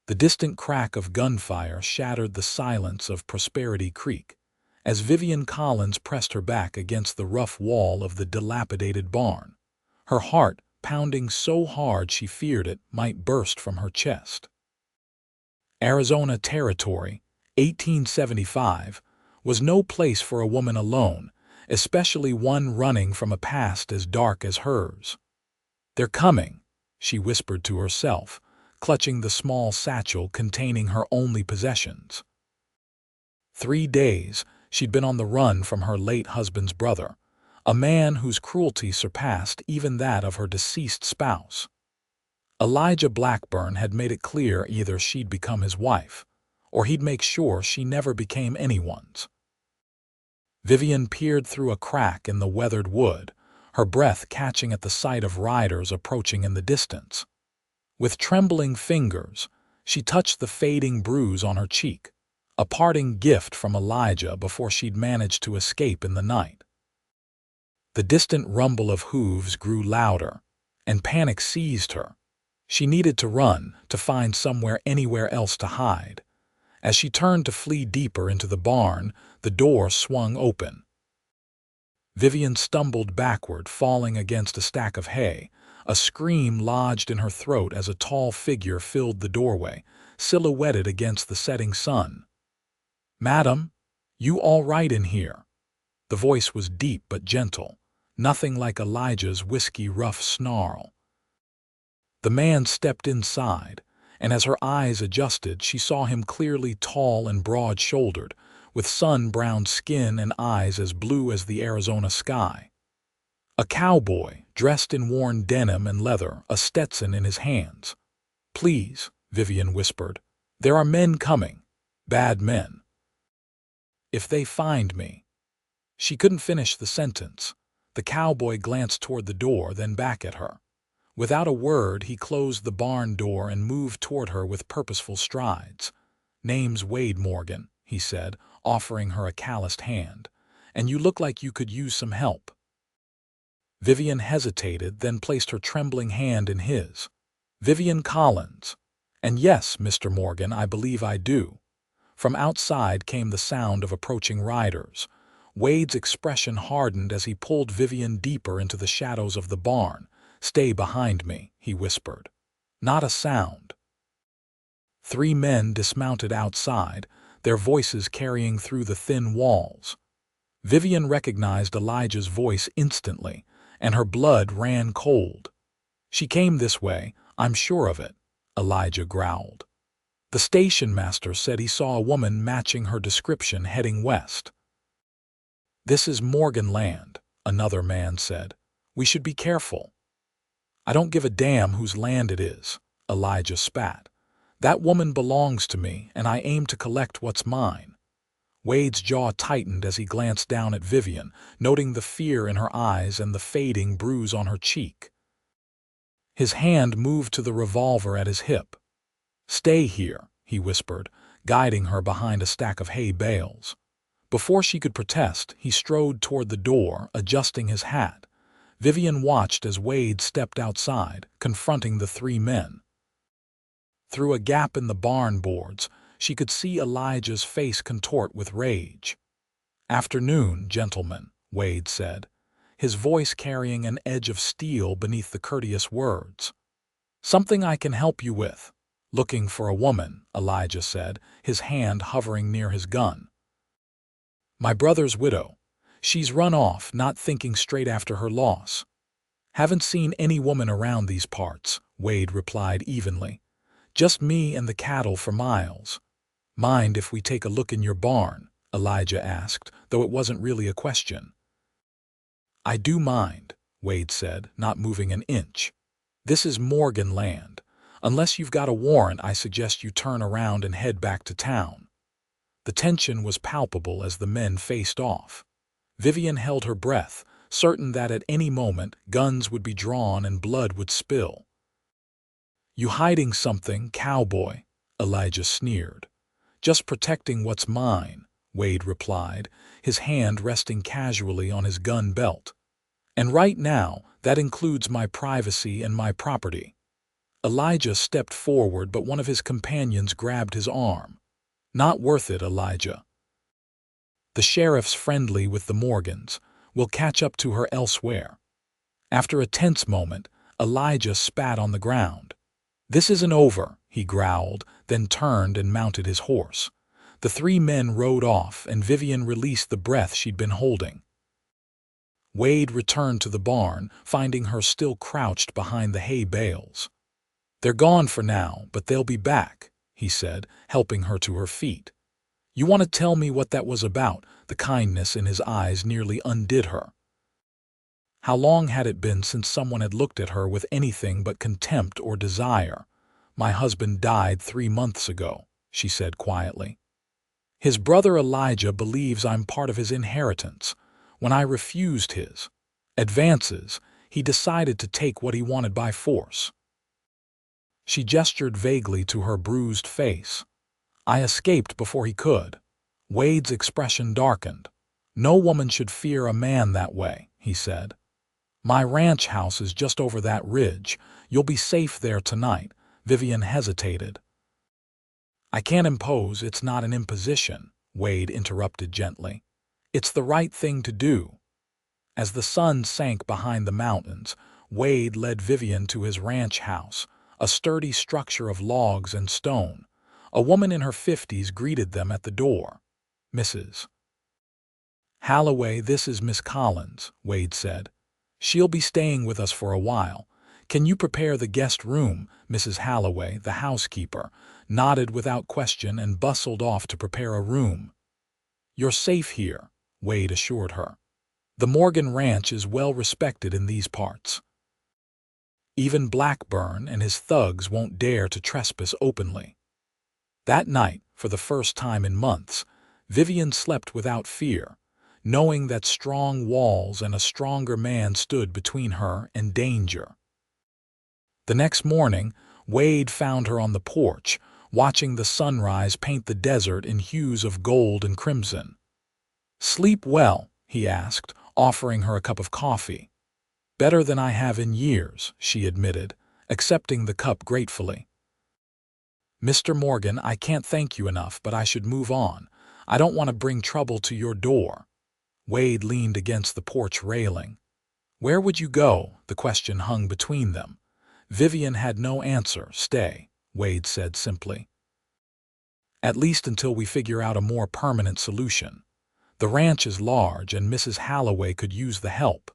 The distant crack of gunfire shattered the silence of Prosperity Creek as Vivian Collins pressed her back against the rough wall of the dilapidated barn, her heart pounding so hard she feared it might burst from her chest. Arizona Territory, 1875, was no place for a woman alone, especially one running from a past as dark as hers. "They're coming," she whispered to herself, clutching the small satchel containing her only possessions. 3 days she'd been on the run from her late husband's brother, a man whose cruelty surpassed even that of her deceased spouse. Elijah Blackburn had made it clear either she'd become his wife, or he'd make sure she never became anyone's. Vivian peered through a crack in the weathered wood, her breath catching at the sight of riders approaching in the distance. With trembling fingers, she touched the fading bruise on her cheek, a parting gift from Elijah before she'd managed to escape in the night. The distant rumble of hooves grew louder, and panic seized her. She needed to run, to find somewhere anywhere else to hide. As she turned to flee deeper into the barn, the door swung open. Vivian stumbled backward, falling against a stack of hay. A scream lodged in her throat as a tall figure filled the doorway, silhouetted against the setting sun. "Madam, you all right in here?" The voice was deep but gentle, nothing like Elijah's whiskey-rough snarl. The man stepped inside, and as her eyes adjusted, she saw him clearly, tall and broad-shouldered, with sun-browned skin and eyes as blue as the Arizona sky. A cowboy, dressed in worn denim and leather, a Stetson in his hands. "Please," Vivian whispered, "there are men coming. Bad men. If they find me—" She couldn't finish the sentence. The cowboy glanced toward the door, then back at her. Without a word, he closed the barn door and moved toward her with purposeful strides. "Name's Wade Morgan," he said, offering her a calloused hand, "and you look like you could use some help." Vivian hesitated, then placed her trembling hand in his. "Vivian Collins." "And yes, Mr. Morgan, I believe I do." From outside came the sound of approaching riders. Wade's expression hardened as he pulled Vivian deeper into the shadows of the barn. "Stay behind me," he whispered. Not a sound. 3 men dismounted outside, their voices carrying through the thin walls. Vivian recognized Elijah's voice instantly, and her blood ran cold. "She came this way, I'm sure of it," Elijah growled. "The station master said he saw a woman matching her description heading west." "This is Morgan land," another man said. "We should be careful." "I don't give a damn whose land it is," Elijah spat. "That woman belongs to me, and I aim to collect what's mine." Wade's jaw tightened as he glanced down at Vivian, noting the fear in her eyes and the fading bruise on her cheek. His hand moved to the revolver at his hip. "Stay here," he whispered, guiding her behind a stack of hay bales. Before she could protest, he strode toward the door, adjusting his hat. Vivian watched as Wade stepped outside, confronting the 3 men. Through a gap in the barn boards, she could see Elijah's face contort with rage. "Afternoon, gentlemen," Wade said, his voice carrying an edge of steel beneath the courteous words. "Something I can help you with?" "Looking for a woman," Elijah said, his hand hovering near his gun. "My brother's widow. She's run off, not thinking straight after her loss." "Haven't seen any woman around these parts," Wade replied evenly. "Just me and the cattle for miles." "Mind if we take a look in your barn?" Elijah asked, though it wasn't really a question. "I do mind," Wade said, not moving an inch. "This is Morgan land. Unless you've got a warrant, I suggest you turn around and head back to town." The tension was palpable as the men faced off. Vivian held her breath, certain that at any moment guns would be drawn and blood would spill. "You hiding something, cowboy?" Elijah sneered. "Just protecting what's mine," Wade replied, his hand resting casually on his gun belt. "And right now, that includes my privacy and my property." Elijah stepped forward, but one of his companions grabbed his arm. "Not worth it, Elijah. The sheriff's friendly with the Morgans. We'll catch up to her elsewhere." After a tense moment, Elijah spat on the ground. "This isn't over," he growled, then turned and mounted his horse. The three men rode off, and Vivian released the breath she'd been holding. Wade returned to the barn, finding her still crouched behind the hay bales. "They're gone for now, but they'll be back," he said, helping her to her feet. "You want to tell me what that was about?" The kindness in his eyes nearly undid her. How long had it been since someone had looked at her with anything but contempt or desire? "My husband died 3 months ago," she said quietly. "His brother Elijah believes I'm part of his inheritance. When I refused his advances, he decided to take what he wanted by force." She gestured vaguely to her bruised face. "I escaped before he could." Wade's expression darkened. "No woman should fear a man that way," he said. "My ranch house is just over that ridge. You'll be safe there tonight." Vivian hesitated. "I can't impose, it's not an imposition," Wade interrupted gently. "It's the right thing to do." As the sun sank behind the mountains, Wade led Vivian to his ranch house, a sturdy structure of logs and stone. A woman in her 50s greeted them at the door. "Mrs. Holloway, this is Miss Collins," Wade said. "She'll be staying with us for a while. Can you prepare the guest room?" Mrs. Holloway, the housekeeper, nodded without question and bustled off to prepare a room. "You're safe here," Wade assured her. "The Morgan Ranch is well respected in these parts. Even Blackburn and his thugs won't dare to trespass openly." That night, for the first time in months, Vivian slept without fear, knowing that strong walls and a stronger man stood between her and danger. The next morning, Wade found her on the porch, watching the sunrise paint the desert in hues of gold and crimson. "Sleep well?" he asked, offering her a cup of coffee. "Better than I have in years," she admitted, accepting the cup gratefully. "Mr. Morgan, I can't thank you enough, but I should move on. I don't want to bring trouble to your door." Wade leaned against the porch railing. "Where would you go?" The question hung between them. Vivian had no answer. "Stay," Wade said simply. "At least until we figure out a more permanent solution. The ranch is large, and Mrs. Holloway could use the help."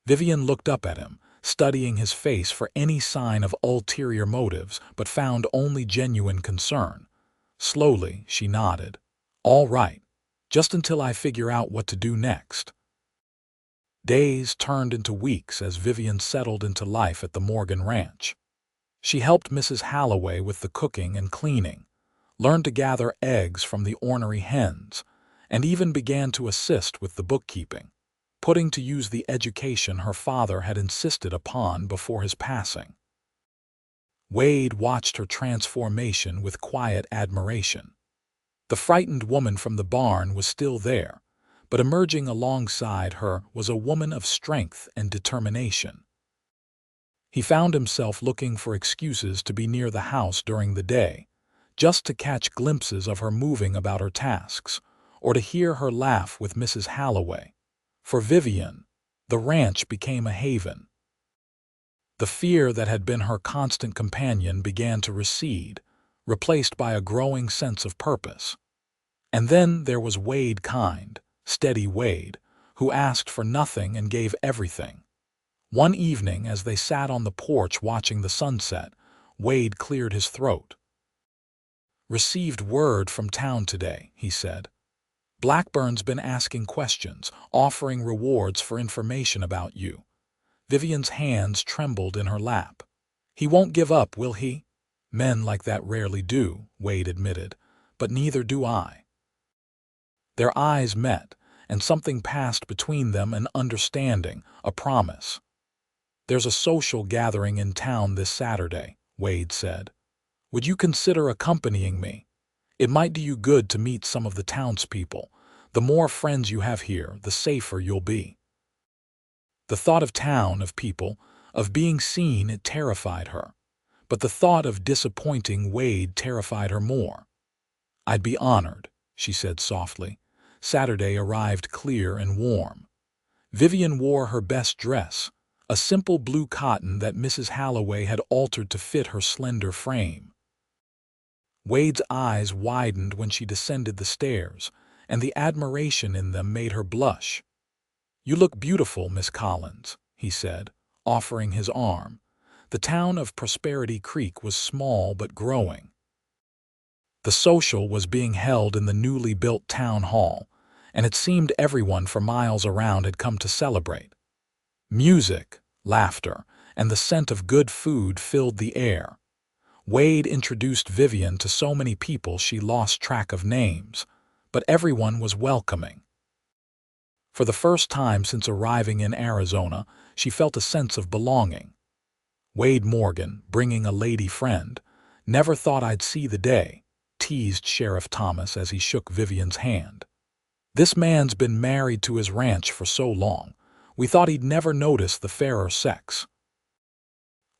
Vivian looked up at him, studying his face for any sign of ulterior motives, but found only genuine concern. Slowly, she nodded. "All right, just until I figure out what to do next." Days turned into weeks as Vivian settled into life at the Morgan Ranch. She helped Mrs. Holloway with the cooking and cleaning, learned to gather eggs from the ornery hens, and even began to assist with the bookkeeping, putting to use the education her father had insisted upon before his passing. Wade watched her transformation with quiet admiration. The frightened woman from the barn was still there, but emerging alongside her was a woman of strength and determination. He found himself looking for excuses to be near the house during the day, just to catch glimpses of her moving about her tasks, or to hear her laugh with Mrs. Holloway. For Vivian, the ranch became a haven. The fear that had been her constant companion began to recede, replaced by a growing sense of purpose. And then there was Wade Kind, steady Wade, who asked for nothing and gave everything. One evening, as they sat on the porch watching the sunset, Wade cleared his throat. "Received word from town today," he said. "Blackburn's been asking questions, offering rewards for information about you." Vivian's hands trembled in her lap. "He won't give up, will he?" "Men like that rarely do," Wade admitted, "but neither do I." Their eyes met, and something passed between them, an understanding, a promise. "There's a social gathering in town this Saturday," Wade said. "Would you consider accompanying me? It might do you good to meet some of the townspeople. The more friends you have here, the safer you'll be." The thought of town, of people, of being seen, it terrified her. but the thought of disappointing Wade terrified her more. "I'd be honored," she said softly. Saturday arrived clear and warm. Vivian wore her best dress, a simple blue cotton that Mrs. Halloway had altered to fit her slender frame. Wade's eyes widened when she descended the stairs, and the admiration in them made her blush. "You look beautiful, Miss Collins," he said, offering his arm. The town of Prosperity Creek was small but growing. The social was being held in the newly built town hall, and it seemed everyone for miles around had come to celebrate. Music, laughter, and the scent of good food filled the air. Wade introduced Vivian to so many people she lost track of names, but everyone was welcoming. For the first time since arriving in Arizona, she felt a sense of belonging. "Wade Morgan, bringing a lady friend. Never thought I'd see the day," teased Sheriff Thomas as he shook Vivian's hand. "This man's been married to his ranch for so long, we thought he'd never notice the fairer sex."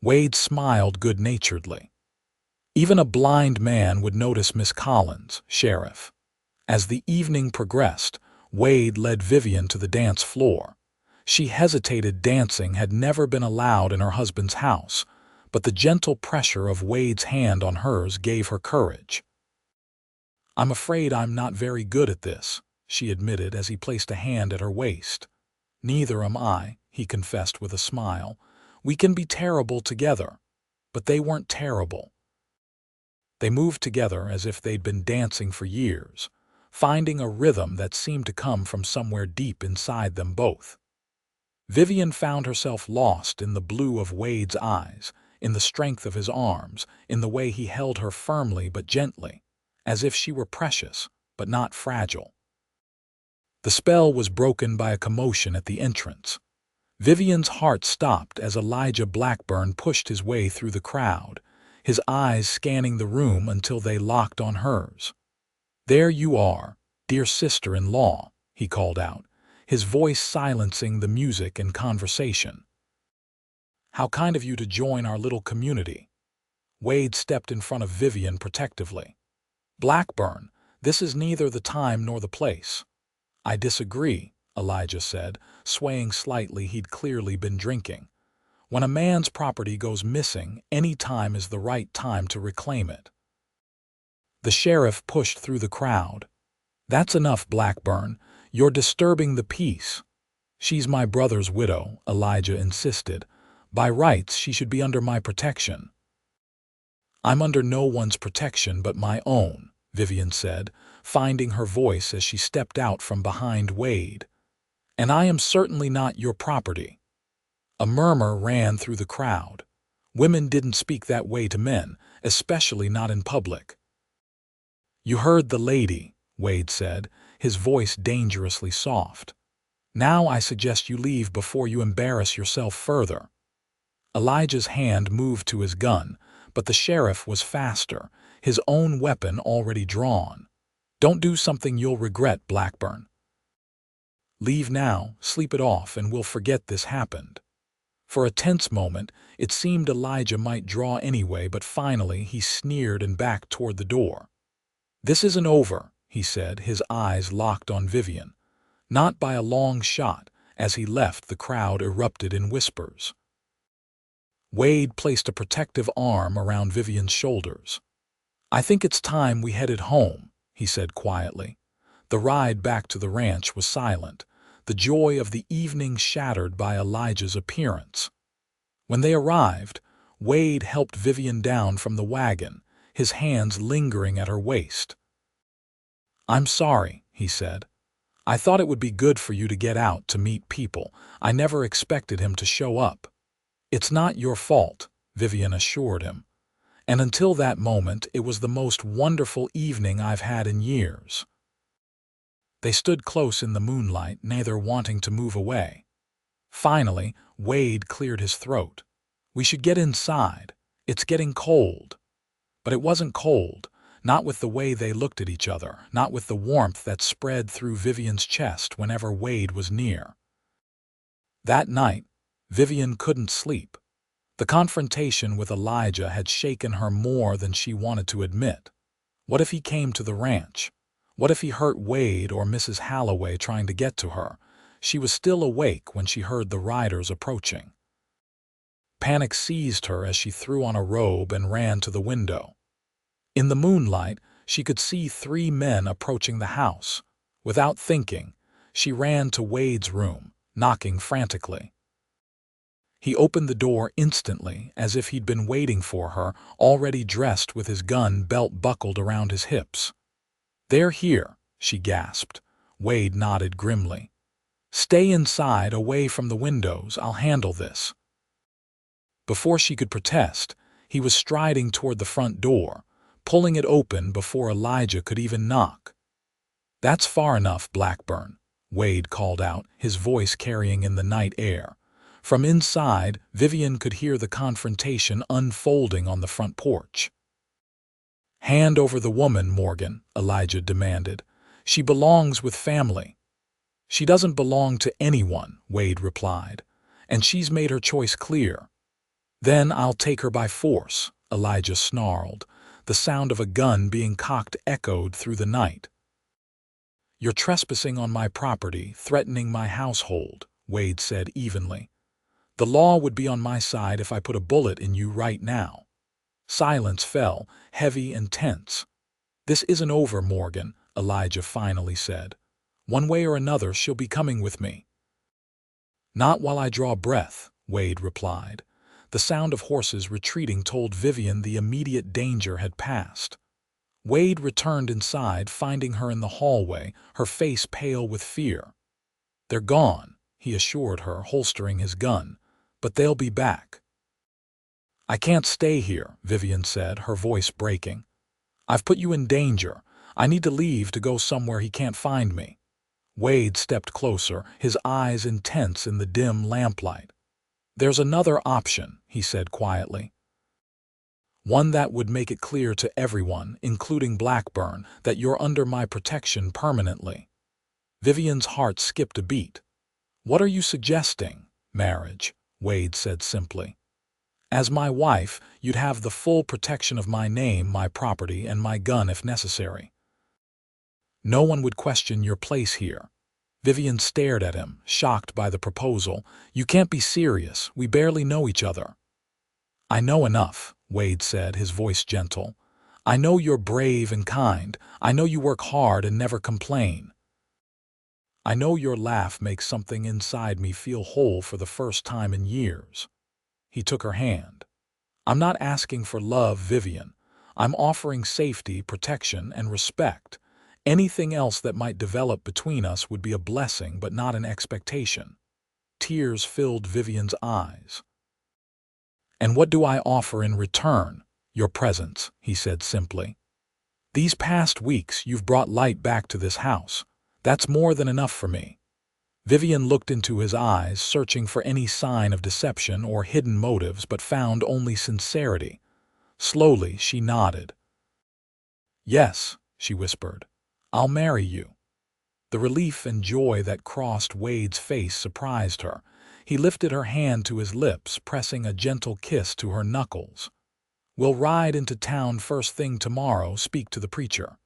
Wade smiled good-naturedly. "Even a blind man would notice Miss Collins, Sheriff." As the evening progressed, Wade led Vivian to the dance floor. She hesitated. Dancing had never been allowed in her husband's house, but the gentle pressure of Wade's hand on hers gave her courage. "I'm afraid I'm not very good at this," she admitted as he placed a hand at her waist. "Neither am I," he confessed with a smile. "We can be terrible together." But they weren't terrible. They moved together as if they'd been dancing for years, finding a rhythm that seemed to come from somewhere deep inside them both. Vivian found herself lost in the blue of Wade's eyes, in the strength of his arms, in the way he held her firmly but gently, as if she were precious but not fragile. The spell was broken by a commotion at the entrance. Vivian's heart stopped as Elijah Blackburn pushed his way through the crowd, his eyes scanning the room until they locked on hers. "There you are, dear sister-in-law," he called out, his voice silencing the music and conversation. "How kind of you to join our little community." Wade stepped in front of Vivian protectively. "Blackburn, this is neither the time nor the place." "I disagree," Elijah said, swaying slightly. He'd clearly been drinking. "When a man's property goes missing, any time is the right time to reclaim it." The sheriff pushed through the crowd. "That's enough, Blackburn. You're disturbing the peace." "She's my brother's widow," Elijah insisted. "By rights, she should be under my protection." "I'm under no one's protection but my own," Vivian said, finding her voice as she stepped out from behind Wade. "And I am certainly not your property." A murmur ran through the crowd. Women didn't speak that way to men, especially not in public. "You heard the lady," Wade said, his voice dangerously soft. "Now I suggest you leave before you embarrass yourself further." Elijah's hand moved to his gun, but the sheriff was faster, his own weapon already drawn. "Don't do something you'll regret, Blackburn. Leave now, sleep it off, and we'll forget this happened." For a tense moment, it seemed Elijah might draw anyway, but finally he sneered and backed toward the door. "This isn't over," he said, his eyes locked on Vivian. "Not by a long shot." As he left, the crowd erupted in whispers. Wade placed a protective arm around Vivian's shoulders. "I think it's time we headed home," he said quietly. The ride back to the ranch was silent, the joy of the evening shattered by Elijah's appearance. When they arrived, Wade helped Vivian down from the wagon, his hands lingering at her waist. "I'm sorry," he said. "I thought it would be good for you to get out to meet people. I never expected him to show up." "It's not your fault," Vivian assured him. "And until that moment, it was the most wonderful evening I've had in years." They stood close in the moonlight, neither wanting to move away. Finally, Wade cleared his throat. "We should get inside. It's getting cold." But it wasn't cold, not with the way they looked at each other, not with the warmth that spread through Vivian's chest whenever Wade was near. That night, Vivian couldn't sleep. The confrontation with Elijah had shaken her more than she wanted to admit. What if he came to the ranch? What if he hurt Wade or Mrs. Halloway trying to get to her? She was still awake when she heard the riders approaching. Panic seized her as she threw on a robe and ran to the window. In the moonlight, she could see 3 men approaching the house. Without thinking, she ran to Wade's room, knocking frantically. He opened the door instantly, as if he'd been waiting for her, already dressed with his gun belt buckled around his hips. "They're here," she gasped. Wade nodded grimly. "Stay inside, away from the windows. I'll handle this." Before she could protest, he was striding toward the front door, pulling it open before Elijah could even knock. "That's far enough, Blackburn," Wade called out, his voice carrying in the night air. From inside, Vivian could hear the confrontation unfolding on the front porch. "Hand over the woman, Morgan," Elijah demanded. "She belongs with family." "She doesn't belong to anyone," Wade replied, "and she's made her choice clear." "Then I'll take her by force," Elijah snarled. The sound of a gun being cocked echoed through the night. "You're trespassing on my property, threatening my household," Wade said evenly. "The law would be on my side if I put a bullet in you right now." Silence fell, heavy and tense. "This isn't over, Morgan," Elijah finally said. "One way or another, she'll be coming with me." "Not while I draw breath," Wade replied. The sound of horses retreating told Vivian the immediate danger had passed. Wade returned inside, finding her in the hallway, her face pale with fear. "They're gone," he assured her, holstering his gun. "But they'll be back." "I can't stay here," Vivian said, her voice breaking. "I've put you in danger. I need to leave to go somewhere he can't find me." Wade stepped closer, his eyes intense in the dim lamplight. "There's another option," he said quietly. "One that would make it clear to everyone, including Blackburn, that you're under my protection permanently." Vivian's heart skipped a beat. "What are you suggesting?" "Marriage," Wade said simply. "As my wife, you'd have the full protection of my name, my property, and my gun if necessary. No one would question your place here." Vivian stared at him, shocked by the proposal. "You can't be serious. We barely know each other." "I know enough," Wade said, his voice gentle. "I know you're brave and kind. I know you work hard and never complain. I know your laugh makes something inside me feel whole for the first time in years." He took her hand. "I'm not asking for love, Vivian. I'm offering safety, protection, and respect. Anything else that might develop between us would be a blessing, but not an expectation." Tears filled Vivian's eyes. "And what do I offer in return?" "Your presence," he said simply. "These past weeks you've brought light back to this house. That's more than enough for me." Vivian looked into his eyes, searching for any sign of deception or hidden motives, but found only sincerity. Slowly, she nodded. "Yes," she whispered. "I'll marry you." The relief and joy that crossed Wade's face surprised her. He lifted her hand to his lips, pressing a gentle kiss to her knuckles. "We'll ride into town first thing tomorrow, speak to the preacher."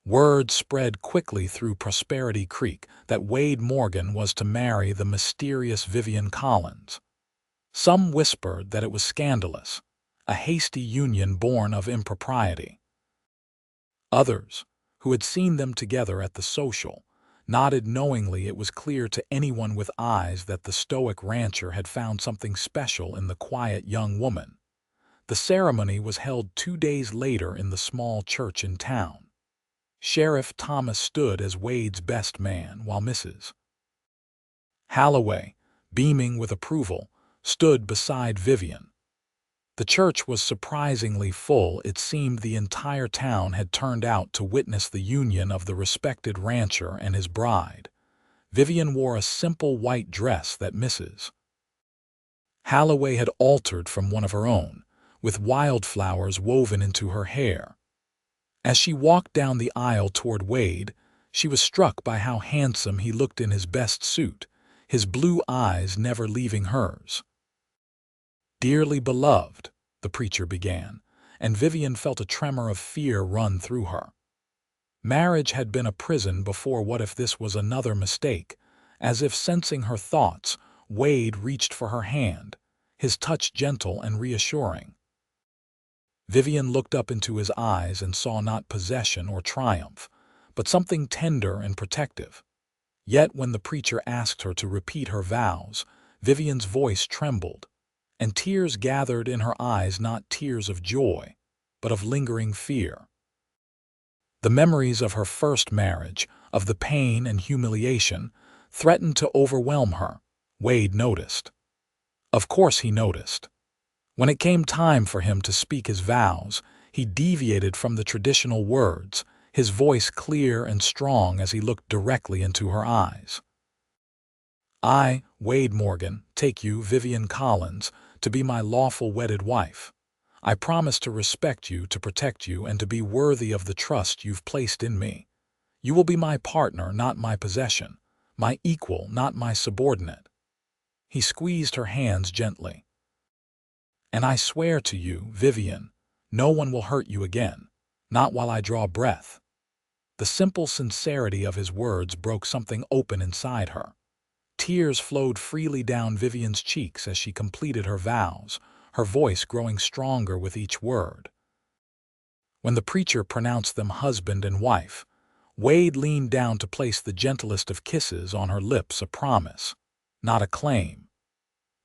Word spread quickly through Prosperity Creek that Wade Morgan was to marry the mysterious Vivian Collins. Some whispered that it was scandalous, a hasty union born of impropriety. Others, who had seen them together at the social, nodded knowingly. It was clear to anyone with eyes that the stoic rancher had found something special in the quiet young woman. The ceremony was held 2 days later in the small church in town. Sheriff Thomas stood as Wade's best man, while Mrs. Halloway, beaming with approval, stood beside Vivian. The church was surprisingly full. It seemed the entire town had turned out to witness the union of the respected rancher and his bride. Vivian wore a simple white dress that Mrs. Halloway had altered from one of her own, with wildflowers woven into her hair. As she walked down the aisle toward Wade, she was struck by how handsome he looked in his best suit, his blue eyes never leaving hers. "Dearly beloved," the preacher began, and Vivian felt a tremor of fear run through her. Marriage had been a prison before. What if this was another mistake? As if sensing her thoughts, Wade reached for her hand, his touch gentle and reassuring. Vivian looked up into his eyes and saw not possession or triumph, but something tender and protective. Yet when the preacher asked her to repeat her vows, Vivian's voice trembled, and tears gathered in her eyes, not tears of joy, but of lingering fear. The memories of her first marriage, of the pain and humiliation, threatened to overwhelm her. Wade noticed. Of course he noticed. When it came time for him to speak his vows, he deviated from the traditional words, his voice clear and strong as he looked directly into her eyes. "I, Wade Morgan, take you, Vivian Collins, to be my lawful wedded wife. I promise to respect you, to protect you, and to be worthy of the trust you've placed in me. You will be my partner, not my possession, my equal, not my subordinate." He squeezed her hands gently. "And I swear to you, Vivian, no one will hurt you again, not while I draw breath." The simple sincerity of his words broke something open inside her. Tears flowed freely down Vivian's cheeks as she completed her vows, her voice growing stronger with each word. When the preacher pronounced them husband and wife, Wade leaned down to place the gentlest of kisses on her lips, a promise, not a claim.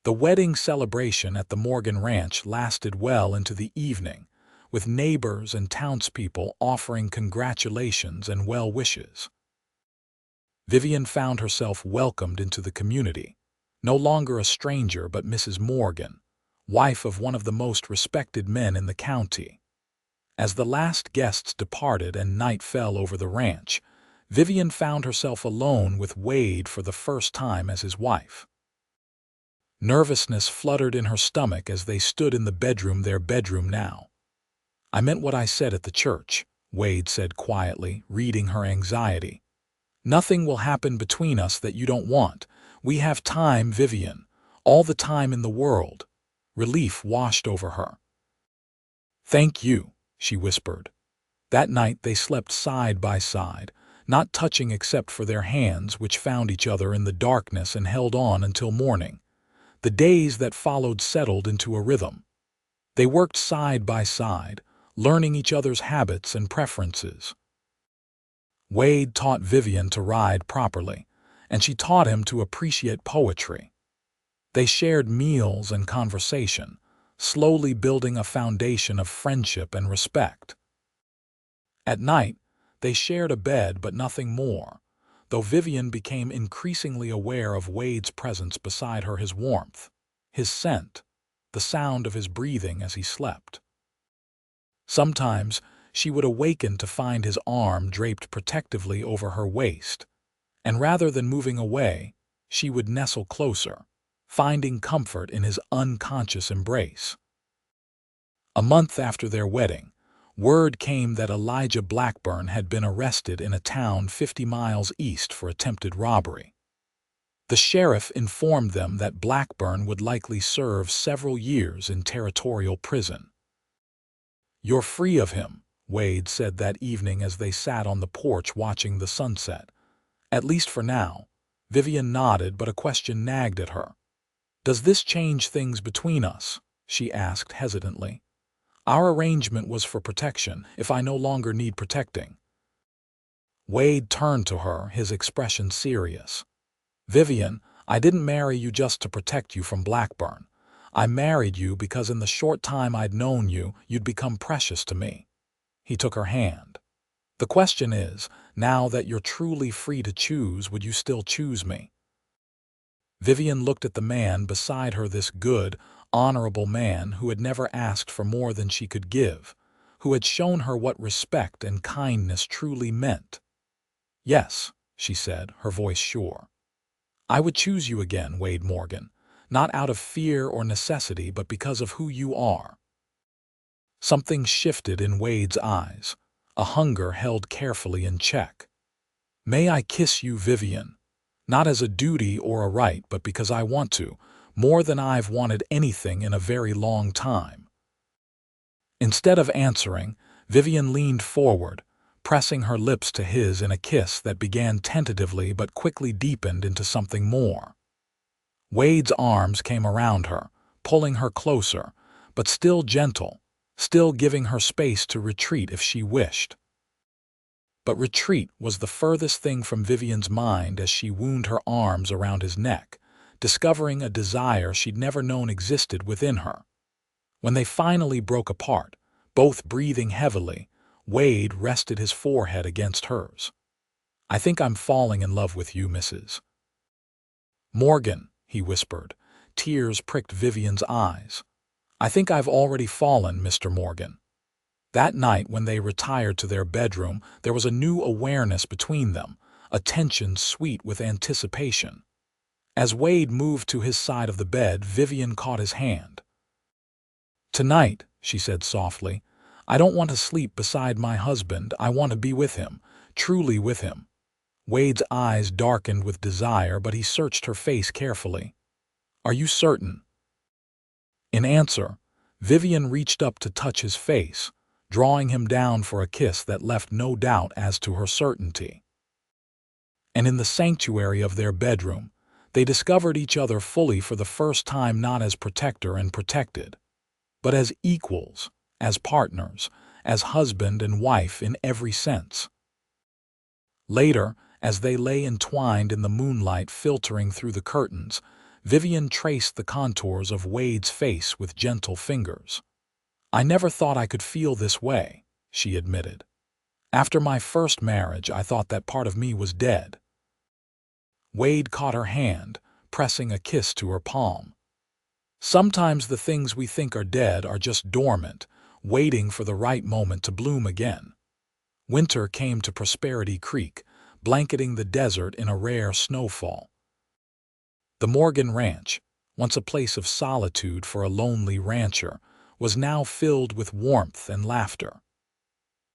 The wedding celebration at the Morgan Ranch lasted well into the evening, with neighbors and townspeople offering congratulations and well wishes. Vivian found herself welcomed into the community, no longer a stranger but Mrs. Morgan, wife of one of the most respected men in the county. As the last guests departed and night fell over the ranch, Vivian found herself alone with Wade for the first time as his wife. Nervousness fluttered in her stomach as they stood in the bedroom, their bedroom now. "I meant what I said at the church," Wade said quietly, reading her anxiety. "Nothing will happen between us that you don't want. We have time, Vivian, all the time in the world." Relief washed over her. "Thank you," she whispered. That night they slept side by side, not touching except for their hands, which found each other in the darkness and held on until morning. The days that followed settled into a rhythm. They worked side by side, learning each other's habits and preferences. Wade taught Vivian to ride properly, and she taught him to appreciate poetry. They shared meals and conversation, slowly building a foundation of friendship and respect. At night, they shared a bed but nothing more, though Vivian became increasingly aware of Wade's presence beside her, his warmth, his scent, the sound of his breathing as he slept. Sometimes she would awaken to find his arm draped protectively over her waist, and rather than moving away, she would nestle closer, finding comfort in his unconscious embrace. A month after their wedding, word came that Elijah Blackburn had been arrested in a town 50 miles east for attempted robbery. The sheriff informed them that Blackburn would likely serve several years in territorial prison. "You're free of him," Wade said that evening as they sat on the porch watching the sunset. "At least for now." Vivian nodded, but a question nagged at her. "Does this change things between us?" she asked hesitantly. "Our arrangement was for protection, if I no longer need protecting." Wade turned to her, his expression serious. "Vivian, I didn't marry you just to protect you from Blackburn. I married you because in the short time I'd known you, you'd become precious to me." He took her hand. "The question is, now that you're truly free to choose, would you still choose me?" Vivian looked at the man beside her, this good, honorable man who had never asked for more than she could give, who had shown her what respect and kindness truly meant. "Yes," she said, her voice sure. "I would choose you again, Wade Morgan, not out of fear or necessity, but because of who you are." Something shifted in Wade's eyes, a hunger held carefully in check. "May I kiss you, Vivian? Not as a duty or a right, but because I want to, more than I've wanted anything in a very long time." Instead of answering, Vivian leaned forward, pressing her lips to his in a kiss that began tentatively but quickly deepened into something more. Wade's arms came around her, pulling her closer, but still gentle, still giving her space to retreat if she wished. But retreat was the furthest thing from Vivian's mind as she wound her arms around his neck, discovering a desire she'd never known existed within her. When they finally broke apart, both breathing heavily, Wade rested his forehead against hers. "I think I'm falling in love with you, Mrs. Morgan," he whispered. Tears pricked Vivian's eyes. "I think I've already fallen, Mr. Morgan." That night, when they retired to their bedroom, there was a new awareness between them, a tension sweet with anticipation. As Wade moved to his side of the bed, Vivian caught his hand. "Tonight," she said softly, "I don't want to sleep beside my husband. I want to be with him, truly with him." Wade's eyes darkened with desire, but he searched her face carefully. "Are you certain?" In answer, Vivian reached up to touch his face, drawing him down for a kiss that left no doubt as to her certainty. And in the sanctuary of their bedroom, they discovered each other fully for the first time, not as protector and protected, but as equals, as partners, as husband and wife in every sense. Later, as they lay entwined in the moonlight filtering through the curtains, Vivian traced the contours of Wade's face with gentle fingers. "I never thought I could feel this way," she admitted. "After my first marriage, I thought that part of me was dead." Wade caught her hand, pressing a kiss to her palm. "Sometimes the things we think are dead are just dormant, waiting for the right moment to bloom again." Winter came to Prosperity Creek, blanketing the desert in a rare snowfall. The Morgan Ranch, once a place of solitude for a lonely rancher, was now filled with warmth and laughter.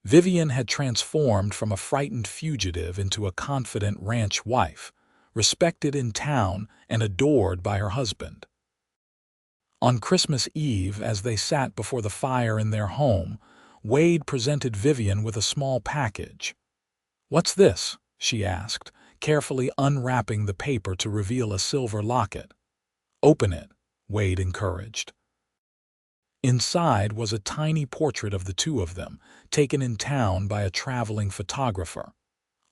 Vivian had transformed from a frightened fugitive into a confident ranch wife, respected in town and adored by her husband. On Christmas Eve, as they sat before the fire in their home, Wade presented Vivian with a small package. "What's this?" she asked, carefully unwrapping the paper to reveal a silver locket. "Open it," Wade encouraged. Inside was a tiny portrait of the two of them, taken in town by a traveling photographer.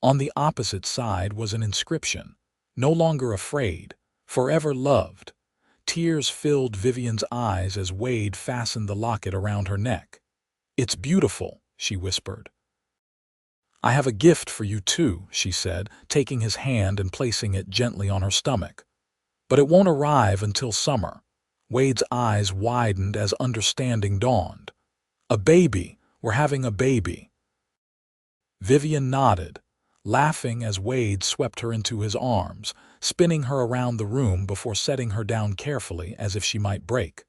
On the opposite side was an inscription, "No longer afraid, forever loved." Tears filled Vivian's eyes as Wade fastened the locket around her neck. "It's beautiful," she whispered. "I have a gift for you too," she said, taking his hand and placing it gently on her stomach. "But it won't arrive until summer." Wade's eyes widened as understanding dawned. "A baby. We're having a baby." Vivian nodded, laughing as Wade swept her into his arms, spinning her around the room before setting her down carefully as if she might break.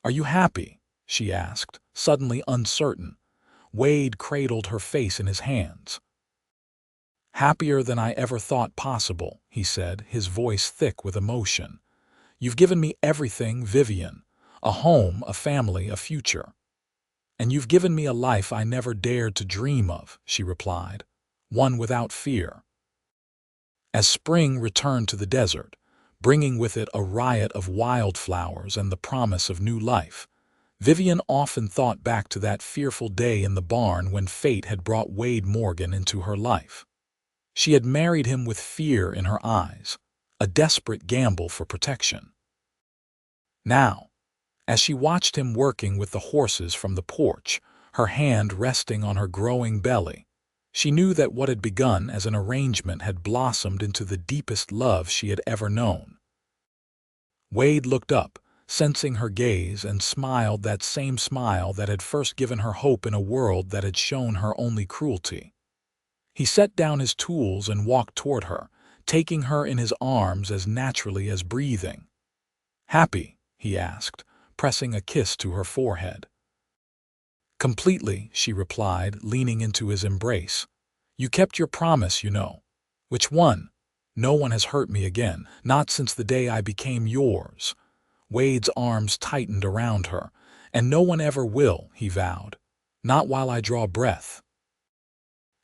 "Are you happy?" she asked, suddenly uncertain. Wade cradled her face in his hands. "Happier than I ever thought possible," he said, his voice thick with emotion. "You've given me everything, Vivian. A home, a family, a future. And you've given me a life I never dared to dream of," she replied, "one without fear." As spring returned to the desert, bringing with it a riot of wildflowers and the promise of new life, Vivian often thought back to that fearful day in the barn when fate had brought Wade Morgan into her life. She had married him with fear in her eyes, a desperate gamble for protection. Now, as she watched him working with the horses from the porch, her hand resting on her growing belly, she knew that what had begun as an arrangement had blossomed into the deepest love she had ever known. Wade looked up, sensing her gaze, and smiled that same smile that had first given her hope in a world that had shown her only cruelty. He set down his tools and walked toward her, taking her in his arms as naturally as breathing. "Happy?" he asked, pressing a kiss to her forehead. "Completely," she replied, leaning into his embrace. "You kept your promise, you know." "Which one?" "No one has hurt me again, not since the day I became yours." Wade's arms tightened around her. "And no one ever will," he vowed. "Not while I draw breath."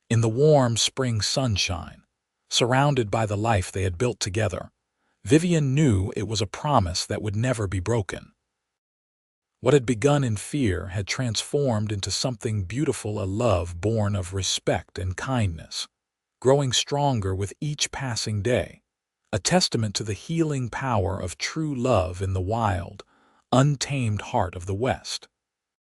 In the warm spring sunshine, surrounded by the life they had built together, Vivian knew it was a promise that would never be broken. What had begun in fear had transformed into something beautiful, a love born of respect and kindness, growing stronger with each passing day, a testament to the healing power of true love in the wild, untamed heart of the West.